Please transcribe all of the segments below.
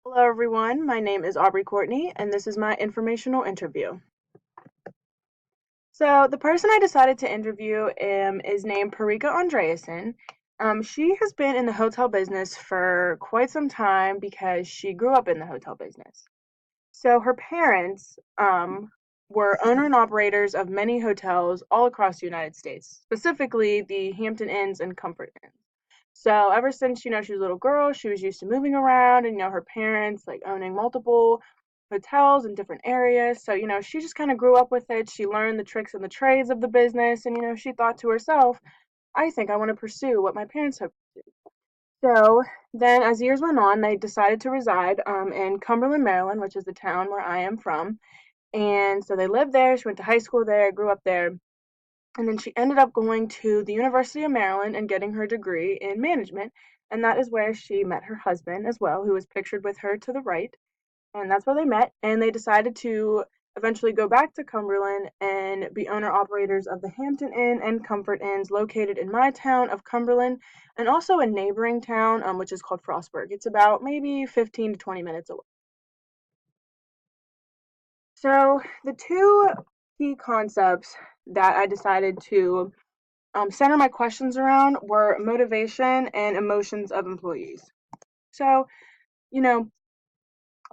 Hello, everyone. My name is Aubrey Courtney, and this is my informational interview. So, the person I decided to interview is named Parika Andreasen. She has been in the hotel business for quite some time because she grew up in the hotel business. So, her parents were owner and operators of many hotels all across the United States, specifically the Hampton Inns and Comfort Inns. So ever since, she was a little girl, she was used to moving around and, her parents like owning multiple hotels in different areas. So, she just kind of grew up with it. She learned the tricks and the trades of the business. And, she thought to herself, I think I want to pursue what my parents have. So then as years went on, they decided to reside in Cumberland, Maryland, which is the town where I am from. And so they lived there. She went to high school there, grew up there. And then she ended up going to the University of Maryland and getting her degree in management. And that is where she met her husband as well, who is pictured with her to the right. And that's where they met. And they decided to eventually go back to Cumberland and be owner operators of the Hampton Inn and Comfort Inns located in my town of Cumberland and also a neighboring town, which is called Frostburg. It's about maybe 15 to 20 minutes away. So the two key concepts that I decided to center my questions around were motivation and emotions of employees. So, you know,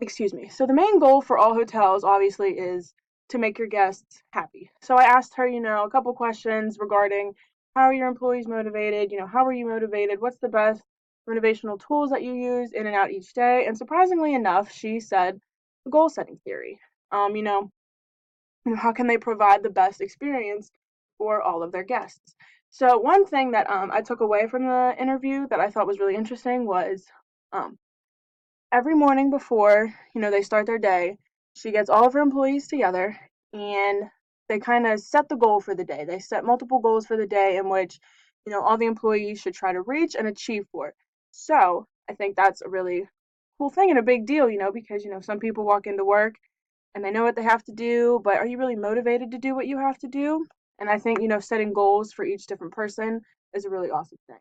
excuse me. So, the main goal for all hotels obviously is to make your guests happy. So, I asked her, a couple questions regarding how are your employees motivated? How are you motivated? What's the best motivational tools that you use in and out each day? And surprisingly enough, she said the goal setting theory. Um, you know, how can they provide the best experience for all of their guests? So one thing that I took away from the interview that I thought was really interesting was um, every morning before they start their day, she gets all of her employees together and they kind of set the goal for the day. They set multiple goals for the day in which all the employees should try to reach and achieve for. So I think that's a really cool thing and a big deal, because some people walk into work and they know what they have to do, but are you really motivated to do what you have to do? And I think, setting goals for each different person is a really awesome thing.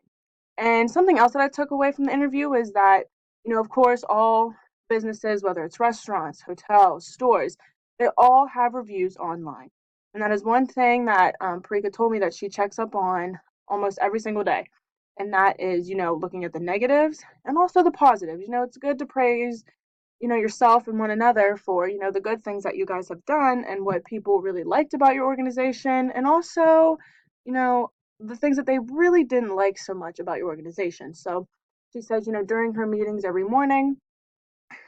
And something else that I took away from the interview is that, of course, all businesses, whether it's restaurants, hotels, stores, they all have reviews online. And that is one thing that Parika told me that she checks up on almost every single day. And that is, looking at the negatives and also the positives. It's good to praise yourself and one another for the good things that you guys have done and what people really liked about your organization, and also you know the things that they really didn't like so much about your organization. So she says, during her meetings every morning,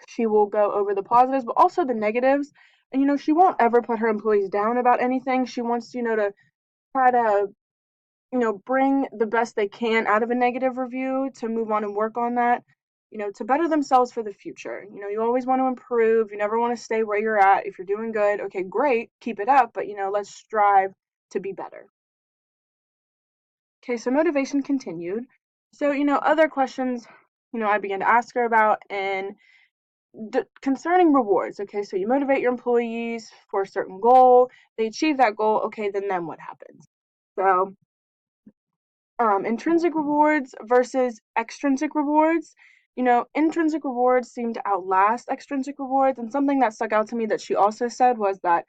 she will go over the positives but also the negatives. And she won't ever put her employees down about anything. She wants to try to bring the best they can out of a negative review to move on and work on that, to better themselves for the future. You always want to improve. You never want to stay where you're at. If you're doing good, okay, great, keep it up, but, let's strive to be better. Okay, so motivation continued. So, other questions, I began to ask her about and concerning rewards. Okay, so you motivate your employees for a certain goal, they achieve that goal, okay, then what happens? So, intrinsic rewards versus extrinsic rewards. Intrinsic rewards seem to outlast extrinsic rewards. And something that stuck out to me that she also said was that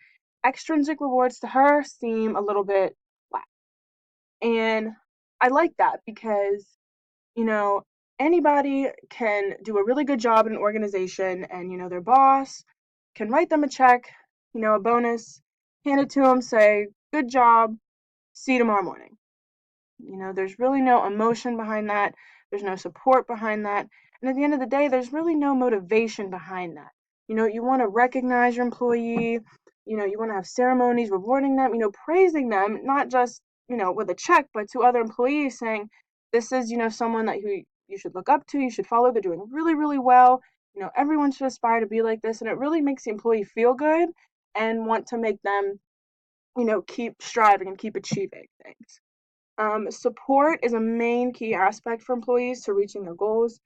extrinsic rewards to her seem a little bit flat. And I like that because, you know, anybody can do a really good job in an organization and, their boss can write them a check, a bonus, hand it to them, say, good job, see you tomorrow morning. There's really no emotion behind that. There's no support behind that. And at the end of the day, there's really no motivation behind that. You want to recognize your employee. You want to have ceremonies rewarding them, praising them, not just, with a check, but to other employees saying, this is, someone that who you should look up to, you should follow. They're doing really, really well. Everyone should aspire to be like this. And it really makes the employee feel good and want to make them, keep striving and keep achieving things. Support is a main key aspect for employees to reaching their goals.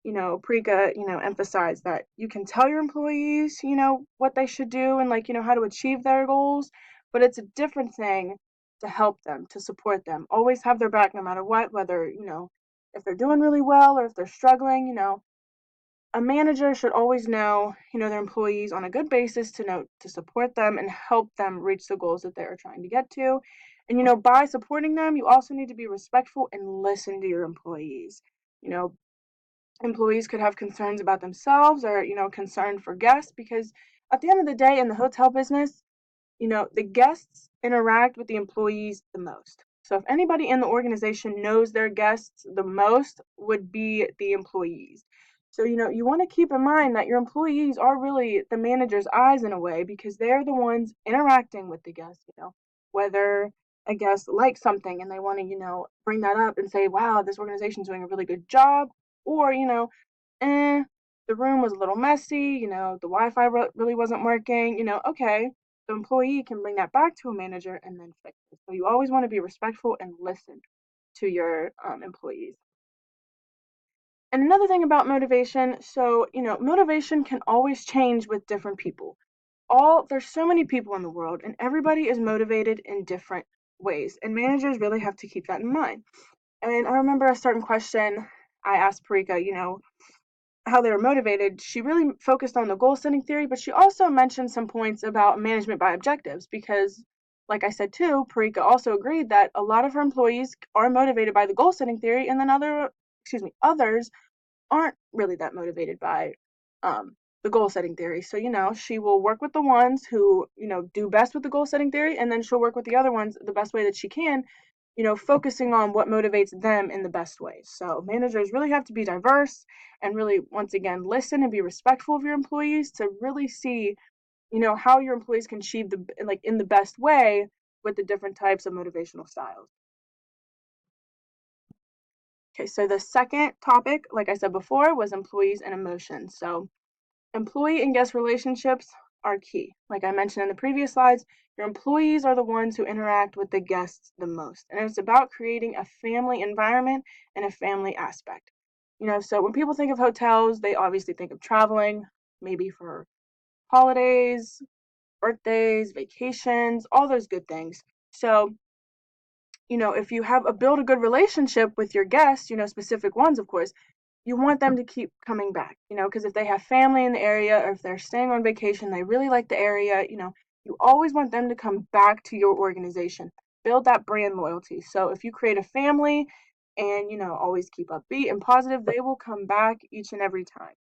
Prika, emphasized that you can tell your employees, what they should do and how to achieve their goals, but it's a different thing to help them, to support them. Always have their back no matter what, whether, if they're doing really well or if they're struggling, a manager should always know, their employees on a good basis to support them and help them reach the goals that they are trying to get to. And by supporting them, you also need to be respectful and listen to your employees. You know, employees could have concerns about themselves or, concern for guests, because at the end of the day in the hotel business, the guests interact with the employees the most. So if anybody in the organization knows their guests the most, would be the employees. So, you want to keep in mind that your employees are really the manager's eyes in a way, because they're the ones interacting with the guests, whether a guest likes something and they want to, bring that up and say, wow, this organization's doing a really good job, or, eh, the room was a little messy, the Wi-Fi really wasn't working, okay, the employee can bring that back to a manager and then fix it. So you always want to be respectful and listen to your employees. And another thing about motivation, so, motivation can always change with different people. There's so many people in the world, and everybody is motivated in different ways, and managers really have to keep that in mind. And I remember a certain question I asked Parika, how they were motivated. She really focused on the goal setting theory, but she also mentioned some points about management by objectives, because, like I said too, Parika also agreed that a lot of her employees are motivated by the goal setting theory, and then others aren't really that motivated by the goal setting theory. So, she will work with the ones who, do best with the goal setting theory, and then she'll work with the other ones the best way that she can, focusing on what motivates them in the best ways. So managers really have to be diverse and really, once again, listen and be respectful of your employees to really see, how your employees can achieve in the best way with the different types of motivational styles. Okay, so the second topic, like I said before, was employees and emotions. So employee and guest relationships are key. Like I mentioned in the previous slides, your employees are the ones who interact with the guests the most. And it's about creating a family environment and a family aspect. So when people think of hotels, they obviously think of traveling, maybe for holidays, birthdays, vacations, all those good things. So, if you build a good relationship with your guests, specific ones, of course, you want them to keep coming back, because if they have family in the area or if they're staying on vacation, they really like the area, you always want them to come back to your organization. Build that brand loyalty. So if you create a family and, always keep upbeat and positive, they will come back each and every time.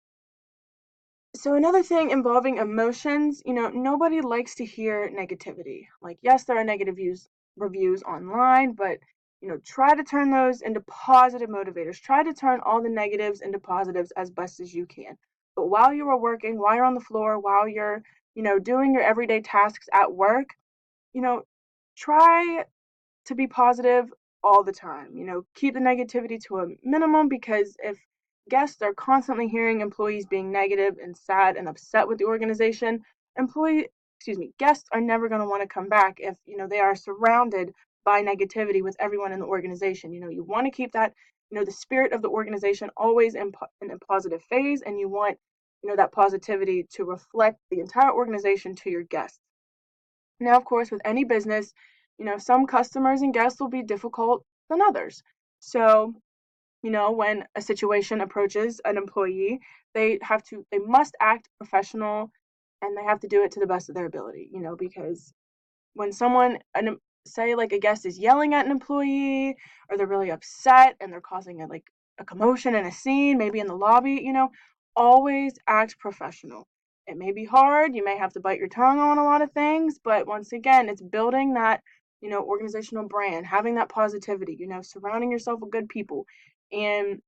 So another thing involving emotions, nobody likes to hear negativity. Like, yes, there are negative reviews online, but try to turn those into positive motivators. Try to turn all the negatives into positives as best as you can. But while you are working, while you're on the floor, while you're, doing your everyday tasks at work, try to be positive all the time. Keep the negativity to a minimum, because if guests are constantly hearing employees being negative and sad and upset with the organization, guests are never going to want to come back if, they are surrounded by negativity with everyone in the organization. You want to keep that, the spirit of the organization always in a positive phase, and you want, that positivity to reflect the entire organization to your guests. Now, of course, with any business, some customers and guests will be difficult than others. So, when a situation approaches an employee, they must act professional, and they have to do it to the best of their ability, because when say like a guest is yelling at an employee, or they're really upset and they're causing a commotion and a scene, maybe in the lobby, always act professional. It may be hard, you may have to bite your tongue on a lot of things, but once again, it's building that, organizational brand, having that positivity, surrounding yourself with good people. And,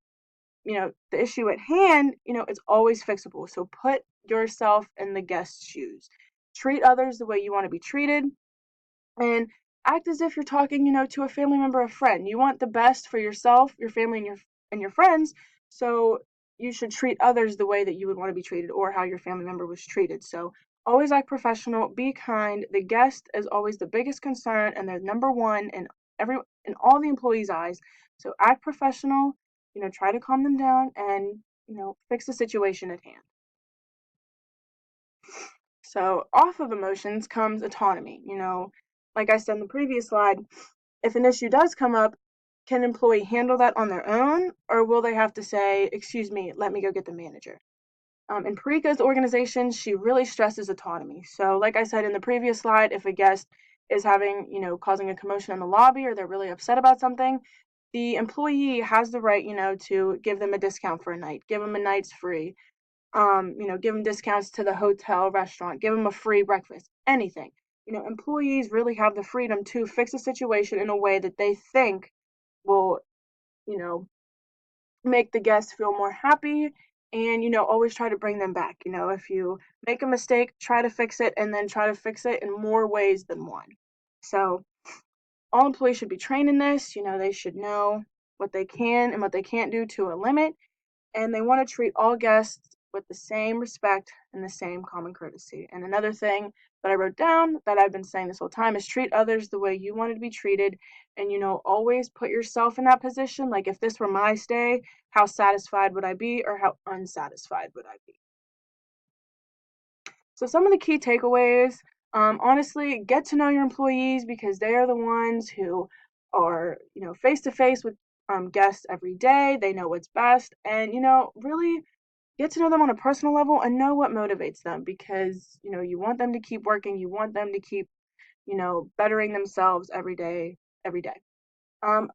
the issue at hand, it's always fixable. So put yourself in the guest's shoes. Treat others the way you want to be treated, and act as if you're talking, to a family member or friend. You want the best for yourself, your family, and your friends. So you should treat others the way that you would want to be treated, or how your family member was treated. So always act professional, be kind. The guest is always the biggest concern, and they're number one in all the employees' eyes. So act professional, try to calm them down, and fix the situation at hand. So off of emotions comes autonomy. Like I said in the previous slide, if an issue does come up, can an employee handle that on their own, or will they have to say, excuse me, let me go get the manager? In Parika's organization, she really stresses autonomy. So, like I said in the previous slide, if a guest is having, causing a commotion in the lobby or they're really upset about something, the employee has the right, to give them a discount for a night, give them a night's free, give them discounts to the hotel, restaurant, give them a free breakfast, anything. Employees really have the freedom to fix a situation in a way that they think will, you know, make the guests feel more happy and always try to bring them back. If you make a mistake, try to fix it and then try to fix it in more ways than one. So all employees should be trained in this. They should know what they can and what they can't do to a limit, and they want to treat all guests with the same respect and the same common courtesy. And another thing that I wrote down that I've been saying this whole time is treat others the way you wanted to be treated. And, always put yourself in that position. Like, if this were my stay, how satisfied would I be or how unsatisfied would I be? So, some of the key takeaways, honestly, get to know your employees because they are the ones who are, face to face with guests every day. They know what's best. And, really get to know them on a personal level and know what motivates them because you want them to keep working, you want them to keep bettering themselves every day.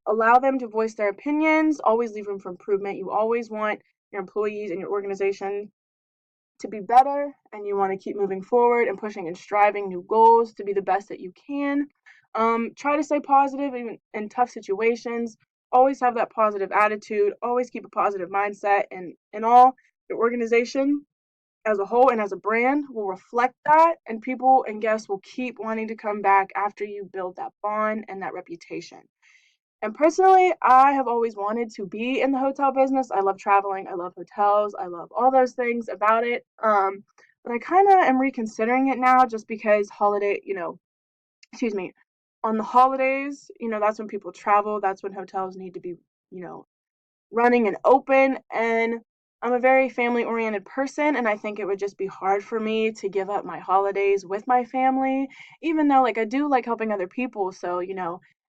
Allow them to voice their opinions, always leave room for improvement. You always want your employees and your organization to be better, and you want to keep moving forward and pushing and striving new goals to be the best that you can. Try to stay positive even in tough situations. Always have that positive attitude. Always keep a positive mindset, and in all, your organization as a whole and as a brand will reflect that, and people and guests will keep wanting to come back after you build that bond and that reputation. And personally, I have always wanted to be in the hotel business. I love traveling. I love hotels. I love all those things about it. But I kind of am reconsidering it now just because excuse me, on the holidays, that's when people travel. That's when hotels need to be, you know, running and open. And I'm a very family oriented person. And I think it would just be hard for me to give up my holidays with my family, even though, like, I do like helping other people. So,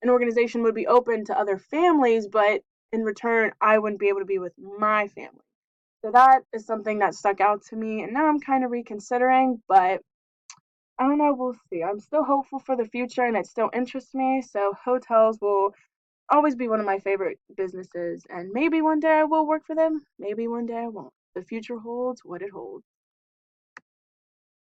an organization would be open to other families, but in return, I wouldn't be able to be with my family. So that is something that stuck out to me. And now I'm kind of reconsidering, but I don't know. We'll see. I'm still hopeful for the future and it still interests me. So hotels will always be one of my favorite businesses, and maybe one day I will work for them, maybe one day I won't. The future holds what it holds.